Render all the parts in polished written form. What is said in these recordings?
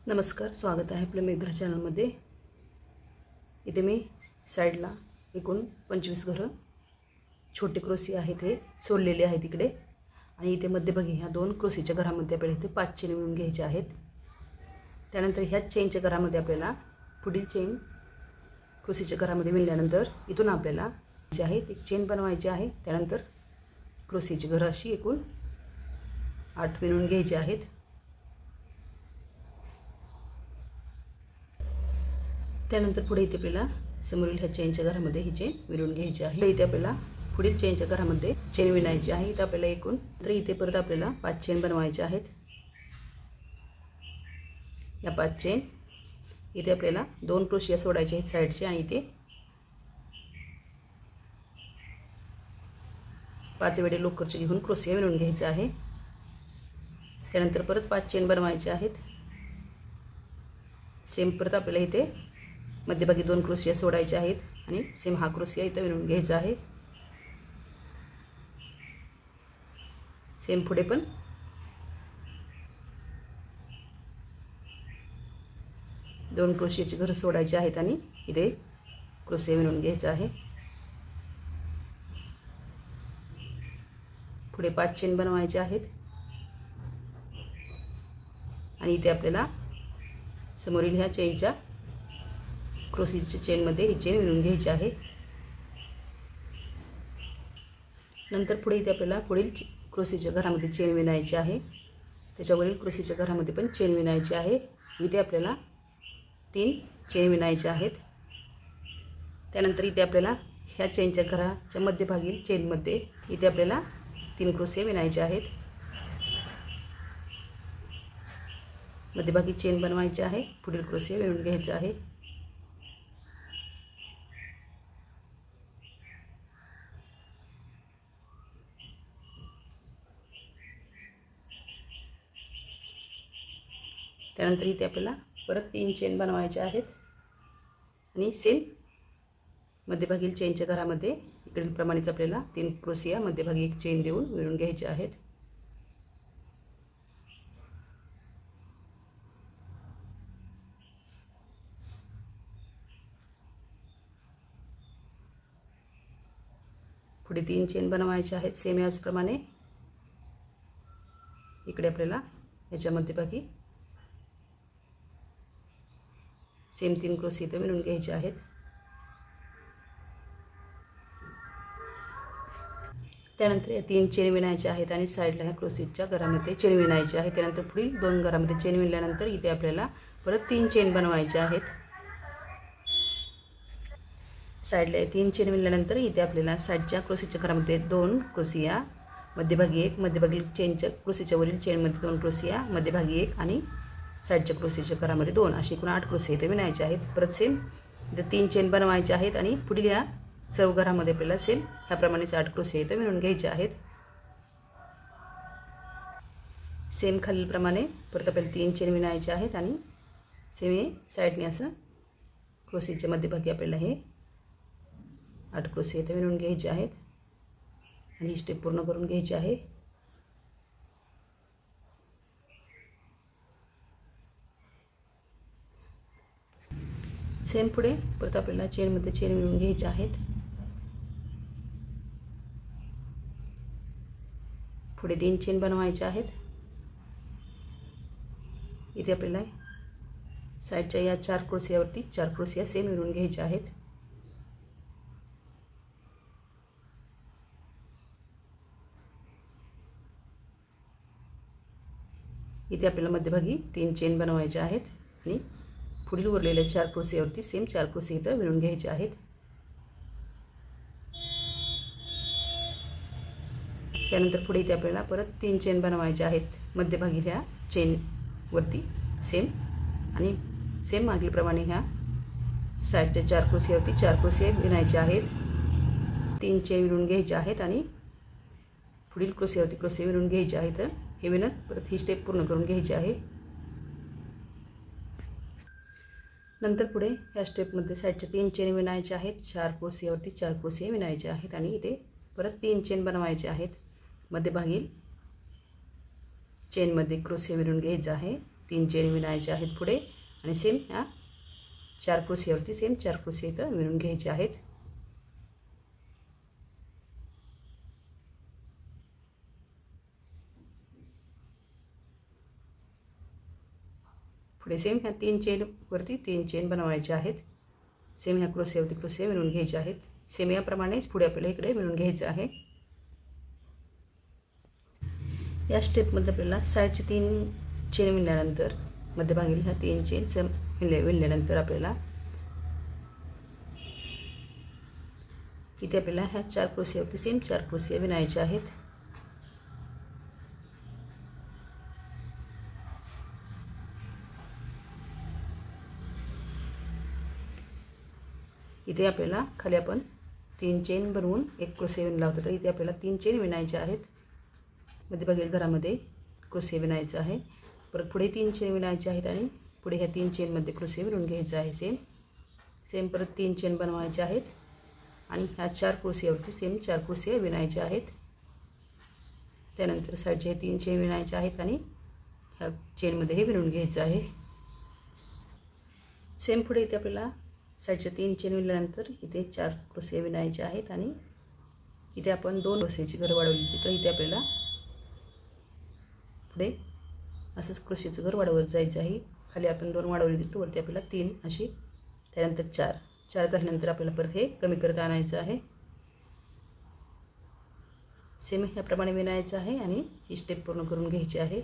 नमस्कार, स्वागत आहे आपल्या मेघरा चॅनलमध्ये। इथे मी साइडला एकूण 25 घरं छोटे क्रोसी आहेत हे सोडलेले आहेत इकडे। आणि इथे मध्यभागी ह्या दोन क्रोसीच्या घरामध्ये आपल्याला इथे 5 चेन विणून घ्यायचे आहेत। त्यानंतर ह्या चेनच्या घरामध्ये आपल्याला पुढील चेन क्रोसीच्या घरामध्ये विणल्यानंतर इथून आपल्याला जे आहे एक चेन बनवायची आहे। त्यानंतर क्रोसीची घरं अशी एकूण 8 विणून घ्यायची आहेत। त्यानंतर पुढे इथे आपल्याला समोरील ह्या चेनच्या घरामध्ये ही चेन विणून घ्यायची आहे। इथे आपल्याला पुढील चेनच्या घरामध्ये चेन विणायची आहे। इथे आपल्याला एकूण तर इथे परत आपल्याला 5 चेन बनवायचे आहेत। या 5 चेन इथे आपल्याला 2 क्रोशिया सोडायचे आहेत साइडचे आणि इथे 5 वेळे लोकरचे घेऊन क्रोशिया विणून घ्यायचे आहे। त्यानंतर परत 5 चेन बनवायचे आहेत। सेम परत आपल्याला इथे मध्यभागी 2 क्रोशिया सोडायचे आहेत आणि सेम हा क्रोशिया इथे विणून घ्यायचा आहे। सेम पुढे पण दोन क्रोशियाची घरं सोडायची आहेत आणि इथे क्रोशिया विणून घ्यायचा आहे। पुढे 5 चेन बनवायचे आहेत आणि इथे आपल्याला समोरील ह्या चेनच्या क्रोशीच्या चेनमध्ये ही चेन विणून घ्यायची आहे। नंतर पुढे इथे आपल्याला पुढील क्रोशीच्या घरामध्ये चेन विणायची आहे। त्याच्यावरील क्रोशीच्या घरामध्ये पण चेन विणायची आहे। इथे आपल्याला 3 चेन विणायचे आहेत। त्यानंतर इथे आपल्याला ह्या चेनच्या घराच्या मध्यभागील चेनमध्ये इथे आपल्याला 3 क्रोशिया विणायचे आहेत। मध्यभागी चेन बनवायची आहे, पुढील क्रोशिया विणून घ्यायचा आहे। त्यानंतर इथे आपल्याला परत 3 चेन बनवायचे आहेत आणि सेम मध्यभागील चेनच्या घरामध्ये इकडील प्रमाणेच आपल्याला 3 क्रोशिया मध्यभागी एक चेन देऊन विणून घ्यायचे आहेत। पुढे 3 चेन बनवायचे आहेत सेम याचप्रमाणे। इकडे आपल्याला याच्या मध्यभागी सेम 3 क्रोशिया इथे विणून घ्यायचे आहेत। त्यानंतर या 3 चेन विणायच्या आहेत आणि साइडला ह्या क्रोशीच्या घरामध्ये चेन विणायची आहे। त्यानंतर पुढील 2 घरामध्ये चेन विणल्यानंतर इथे आपल्याला परत 3 चेन बनवायचे आहेत। साइडला 3 चेन विणल्यानंतर इथे आपल्याला साइडच्या क्रोशीच्या घरामध्ये 2 क्रोशिया, मध्यभागी 1, मध्यभागी चेनच्या क्रोशीच्या वरील चेनमध्ये 2 क्रोशिया, मध्यभागी 1 आणि साइडच्या क्रोशीच्या घरामध्ये 2 असे एकूण 8 क्रोशिया इथे विणायचे आहेत। परत सेम इथे 3 चेन बनवायचे आहेत आणि पुढील या सर्व घरामध्ये आपल्याला सेम ह्याप्रमाणेच 8 क्रोशिया इथे विणून घ्यायचे आहेत। सेम खालीलप्रमाणे परत आपल्याला 3 चेन विणायचे आहेत आणि सेम हे साइडने असं क्रोशीच्या मध्यभागी आपल्याला हे 8 क्रोशिया इथे विणून घ्यायचे आहेत आणि ही स्टेप पूर्ण करून घ्यायची आहे। सेम पुढे परत आपल्याला चेनमध्ये चेन विणून घ्यायचे आहेत। पुढे 3 चेन बनवायचे आहेत। इथे आपल्याला साइडच्या या 4 क्रोशियावरती 4 क्रोशिया सेम विणून घ्यायचे आहेत। इथे आपल्याला मध्यभागी 3 चेन बनवायचे आहेत आणि पुढील उरलेल्या 4 क्रोशियावरती सेम 4 क्रोशिया इथे विणून घ्यायचे आहेत। त्यानंतर पुढे इथे आपल्याला परत 3 चेन बनवायचे आहेत मध्यभागी ह्या चेनवरती सेम आणि सेम मागीलप्रमाणे ह्या साइडच्या 4 क्रोशियावरती 4 क्रोशिया विणायचे आहेत। 3 चेन विणून घ्यायचे आहेत आणि पुढील क्रोशियावरती क्रोशिया विणून घ्यायचे आहेत। हे विणत परत ही स्टेप पूर्ण करून घ्यायची आहे। नंतर पुढे या स्टेपमध्ये साइडच्या 3 चेन विणायचे आहेत। 4 क्रोशियावरती 4 क्रोशिया विणायचे आहेत आणि इथे परत 3 चेन बनवायचे आहेत। मध्यभागी चेनमध्ये क्रोशिया विणून घ्यायचा आहे 3 चेन विणायचे आहेत पुढे आणि सेम ह्या 4 क्रोशियावरती सेम 4 क्रोशिया इथं विणून घ्यायचे आहेत। पुढे सेम ह्या 3 चेनवरती 3 चेन बनवायचे आहेत। सेम ह्या क्रोशियावरती क्रोशिया विणून घ्यायचे आहेत। सेम याप्रमाणेच पुढे आपल्याला इकडे विणून घ्यायचं आहे। या स्टेपमध्ये आपल्याला साईडचे 3 चेन विणल्यानंतर मध्यभागी ह्या 3 चेन सेम विणल्यानंतर आपल्याला इथे आपल्याला ह्या 4 क्रोशियावरती सेम 4 क्रोशिया विणायचे आहेत। इथे आपल्याला खाली आपण 3 चेन बनवून 1 क्रोशिया विणला होता, तर इथे आपल्याला 3 चेन विणायचे आहेत। मध्यभागी घरामध्ये क्रोशिया विणायचा आहे। परत पुढे 3 चेन विणायचे आहेत आणि पुढे ह्या 3 चेनमध्ये क्रोशिया विणून घ्यायचा आहे। सेम परत 3 चेन बनवायचे आहेत आणि ह्या 4 क्रोशियावरती सेम 4 क्रोशिया विणायचे आहेत। त्यानंतर साईडचे 3 चेन विणायचे आहेत आणि ह्या चेनमध्ये हे विणून घ्यायचं आहे। सेम पुढे इथे आपल्याला साईडचे 3 चेन विणल्यानंतर इथे 4 क्रोशिया विणायचे आहेत आणि इथे आपण 2 क्रोशियाची घर वाढवली, तर इथे आपल्याला पुढे असंच क्रोशियाचं घर वाढवत जायचं आहे। खाली आपण 2 वाढवली, तर वरती आपल्याला 3 अशी, त्यानंतर 4 झाल्यानंतर आपल्याला परत हे कमी करत आणायचं आहे। सेम ह्याप्रमाणे विणायचं आहे आणि ही स्टेप पूर्ण करून घ्यायची आहे।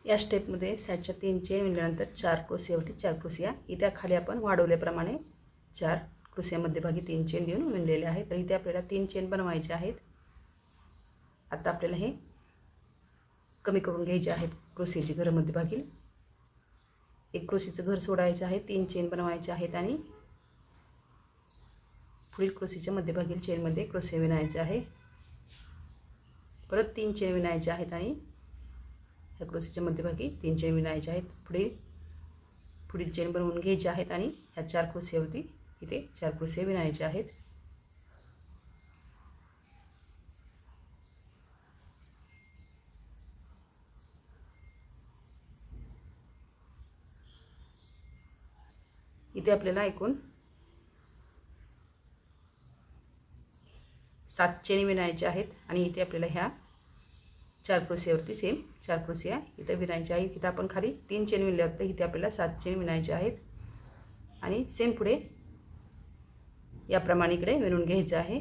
या स्टेपमध्ये साईडच्या 3 चेन विणल्यानंतर 4 क्रोशियावरती 4 क्रोशिया इथे खाली आपण वाढवल्याप्रमाणे 4 क्रोशिया मध्यभागी 3 चेन देऊन विणलेले आहेत। तर इथे आपल्याला 3 चेन बनवायचे आहेत। आता आपल्याला हे कमी करून घ्यायचे आहेत क्रोशियाची घर मध्यभागी। 1 क्रोशियाचं घर सोडायचं आहे, 3 चेन बनवायचे आहेत आणि पुढील क्रोशियाच्या मध्यभागील चेनमध्ये क्रोशिया विणायचे आहे। परत 3 चेन विणायचे आहेत आणि ह्या क्रोशियाच्या मध्यभागी 3 चेन विणायचे आहेत। पुढील चेन बनवून घ्यायचे आहेत आणि ह्या 4 क्रोशियावरती इथे 4 क्रोशिया विणायचे आहेत। इथे आपल्याला एकूण 7 चेन विणायचे आहेत आणि इथे आपल्याला ह्या 4 क्रोशियावरती सेम 4 क्रोशिया इथे विणायचे आहेत। इथे आपण खाली 3 चेन विणले होते, इथे आपल्याला 7 चेन विणायचे आहेत आणि सेम पुढे याप्रमाणे इकडे विणून घ्यायचं आहे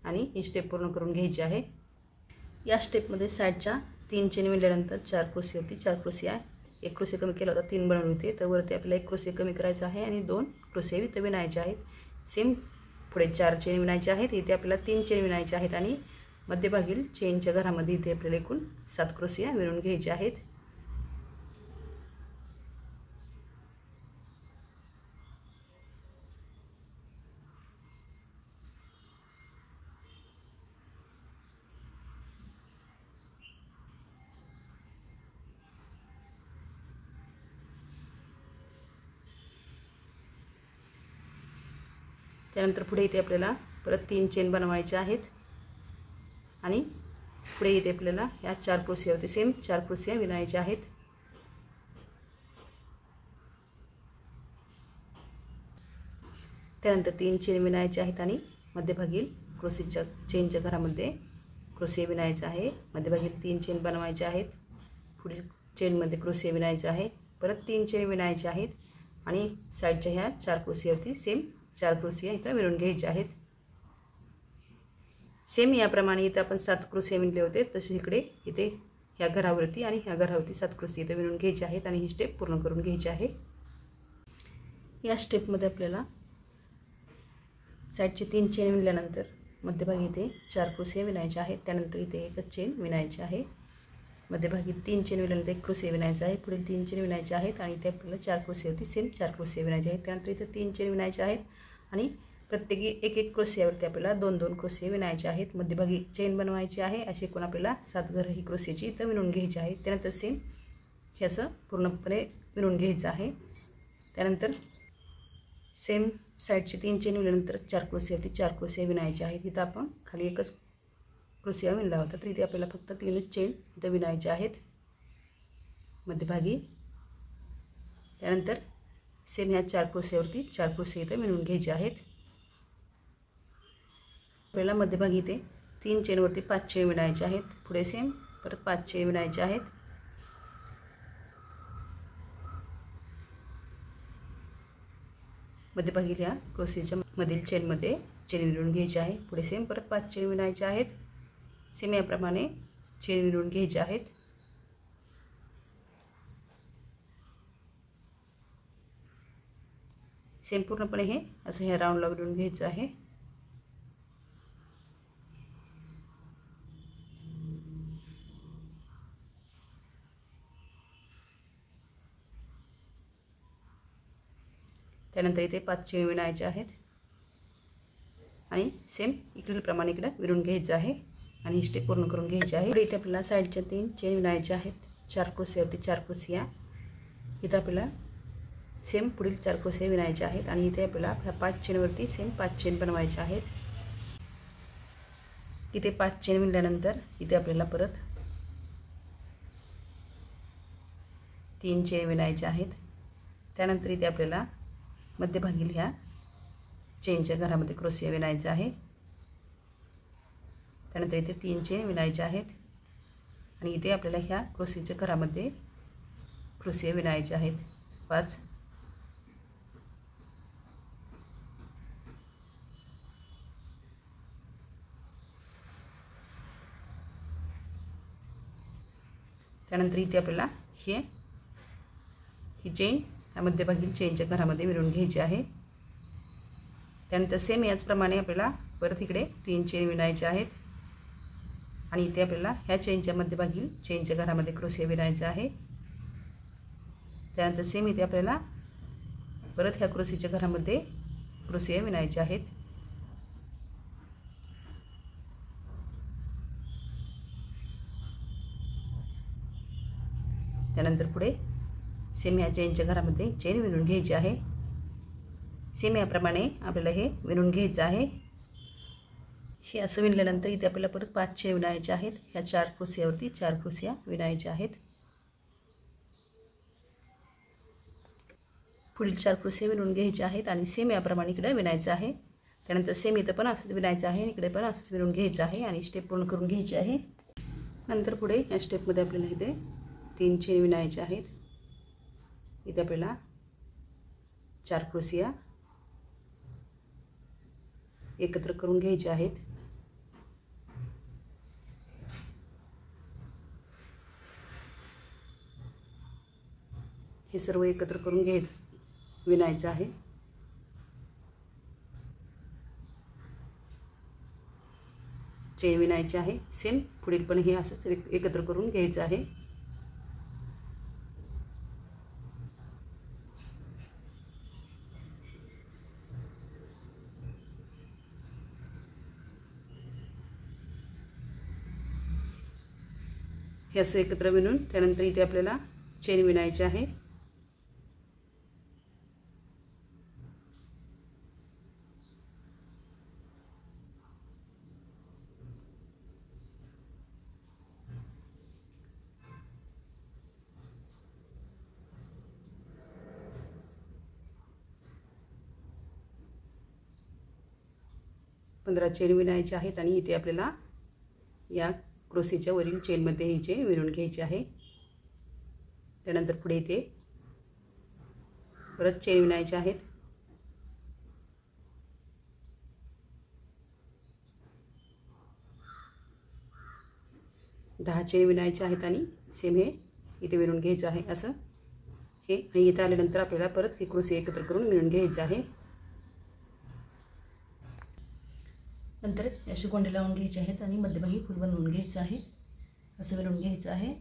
आणि ही स्टेप पूर्ण करून घ्यायची आहे। या स्टेपमध्ये साईडच्या 3 चेन विणल्यानंतर 4 क्रोशियावरती 4 क्रोशिया, 1 क्रोशिया कमी केला होता, 3 बनवले होते, तर वरती आपल्याला 1 क्रोशिया कमी करायचा आहे आणि 2 क्रोशिया इथे विणायचे आहेत। सेम पुढे 4 चेन विणायचे आहेत, इथे आपल्याला 3 चेन विणायचे आहेत आणि मध्यभागील चेनच्या घरामध्ये इथे आपल्याला एकूण 7 क्रोशिया विणून घ्यायचे आहेत। त्यानंतर पुढे इथे आपल्याला परत 3 चेन बनवायचे आहेत आणि पुढे इथे आपल्याला या 4 क्रोशियावरती सेम 4 क्रोशिया विणायचे आहेत। त्यानंतर 3 चेन विणायचे आहेत आणि मध्यभागील क्रोशियाच्या चेनच्या घरामध्ये क्रोशिया विणायचा आहे। मध्यभागील 3 चेन बनवायचे आहेत, पुढील चेनमध्ये क्रोशिया विणायचा आहे, परत 3 चेन विणायचे आहेत आणि साईडच्या ह्या 4 क्रोशियावरती सेम 4 क्रोशिया इथं विणून घ्यायचे आहेत। सेम याप्रमाणे इथे आपण 7 क्रोशिया विणले होते, तसे इथे ह्या घरावरती आणि ह्या घरावरती 7 क्रोशिया इथे विणून घ्यायचे आहेत आणि ही स्टेप पूर्ण करून घ्यायची आहे। या स्टेपमध्ये आपल्याला साईडचे 3 चेन विणल्यानंतर मध्यभागी इथे 4 क्रोशिया विणायचे आहेत। त्यानंतर इथे 1 चेन विणायची आहे, मध्यभागी 3 चेन विणल्यानंतर 1 क्रोशिया विणायचा आहे, पुढील 3 चेन विणायचे आहेत आणि इथे आपल्याला 4 क्रोशियावरती सेम 4 क्रोशिया विणायचे आहेत। त्यानंतर इथे 3 चेन विणायचे आहेत आणि प्रत्येकी 1 क्रोशियावरती आपल्याला 2 क्रोशिया विणायचे आहेत। मध्यभागी चेन बनवायची आहे, अशी एकूण आपल्याला 7 घर ही क्रोशियाची इथं विणून घ्यायची आहेत। त्यानंतर सेम हे असं पूर्णपणे विणून घ्यायचं आहे। त्यानंतर सेम साईडची 3 चेन विणल्यानंतर 4 क्रोशियावरती 4 क्रोशिया विणायचे आहेत। इथं आपण खाली 1 क्रोशिया विणला होता, तर इथे आपल्याला फक्त 3 चेन इथं विणायचे आहेत। मध्यभागी. त्यानंतर सेम ह्या 4 क्रोशियावरती 4 क्रोशिया इथे विणून घ्यायचे आहेत. आपल्याला मध्यभागी इथे 3 चेनवरती 5 चेन विणायचे आहेत. पुढे सेम परत 5 चेन विणायचे आहेत. मध्यभागी ह्या क्रोशियाच्या मधील चेनमध्ये चेन विणून घ्यायची आहे. पुढे सेम परत 5 चेन विणायचे आहेत. सेम याप्रमाणे चेन विणून घ्यायचे आहेत. सेम पूर्णपणे हे असं ह्या राऊंडला विणून घ्यायचं आहे. त्यानंतर इथे 5 चेन विणायचे आहेत आणि सेम इकडील प्रमाणे इकडे विणून घ्यायचं आहे आणि ही स्टेप पूर्ण करून घ्यायची आहे. पुढे इथे आपल्याला साईडच्या 3 चेन विणायच्या आहेत. 4 क्रोशियावरती 4 क्रोशिया. इथे आपल्याला सेम पुढील 4 क्रोशिया विणायचे आहेत आणि इथे आपल्याला ह्या 5 चेनवरती सेम 5 चेन बनवायच्या आहेत. इथे 5 चेन विणल्यानंतर इथे आपल्याला परत 3 चेन विणायचे आहेत. त्यानंतर इथे आपल्याला मध्यभागी ह्या चेनच्या घरामध्ये क्रोशिया विणायचा आहे. त्यानंतर इथे 3 चेन विणायचे आहेत आणि इथे आपल्याला ह्या क्रोशियाच्या घरामध्ये क्रोशिया विणायचे आहेत 5. त्यानंतर इथे आपल्याला ही चेन ह्या मध्यभागील चेनच्या घरामध्ये विणून घ्यायची आहे. त्यानंतर सेम याचप्रमाणे आपल्याला परत इकडे 3 चेन विणायचे आहेत आणि इथे आपल्याला ह्या चेनच्या मध्यभागील चेनच्या घरामध्ये क्रोशिया विणायचा आहे. त्यानंतर सेम इथे आपल्याला परत ह्या क्रोशियाच्या घरामध्ये क्रोशिया विणायचे आहेत. त्यानंतर पुढे सेम ह्या चेनच्या घरामध्ये चेन विणून घ्यायची आहे. सेम याप्रमाणे आपल्याला हे विणून घ्यायचं आहे. हे असं विणल्यानंतर इथे आपल्याला परत 5 चेन विणायचे आहेत. ह्या 4 क्रोशियावरती 4 क्रोशिया विणायच्या आहेत. पुढील 4 क्रोशिया विणून घ्यायचे आहेत आणि सेम याप्रमाणे इकडे विणायचं आहे. त्यानंतर सेम इथं पण असंच विणायचं आहे आणि इकडे पण असंच विणून घ्यायचं आहे आणि स्टेप पूर्ण करून घ्यायची आहे. नंतर पुढे या स्टेपमध्ये आपल्याला इथे 3 चेन विणायचे आहेत. इथे आपल्याला 4 क्रोशिया एकत्र करून घ्यायचे आहेत. हे सर्व एकत्र करून विणायचं आहे. चेन विणायची आहे. सेम पुढील पण हे असंच एकत्र करून घ्यायचं आहे. हे असं एकत्र विणून त्यानंतर इथे आपल्याला चेन विणायची आहे. पंधरा चेन विणायचे आहेत आणि इथे आपल्याला या क्रोशीच्या वरील चेनमध्ये ही चेन विणून घ्यायची आहे. त्यानंतर पुढे इथे परत चेन विणायचे आहेत. दहा चेन विणायचे आहेत आणि सेम हे इथे विणून घ्यायचं आहे असं हे. आणि इथे आल्यानंतर आपल्याला परत हे क्रोशी एकत्र करून विणून घ्यायचं आहे. नंतर असे गोंडे लावून घ्यायचे आहेत आणि मध्यभागी फूल बनवून घ्यायचं आहे. असं विणून घ्यायचं आहे.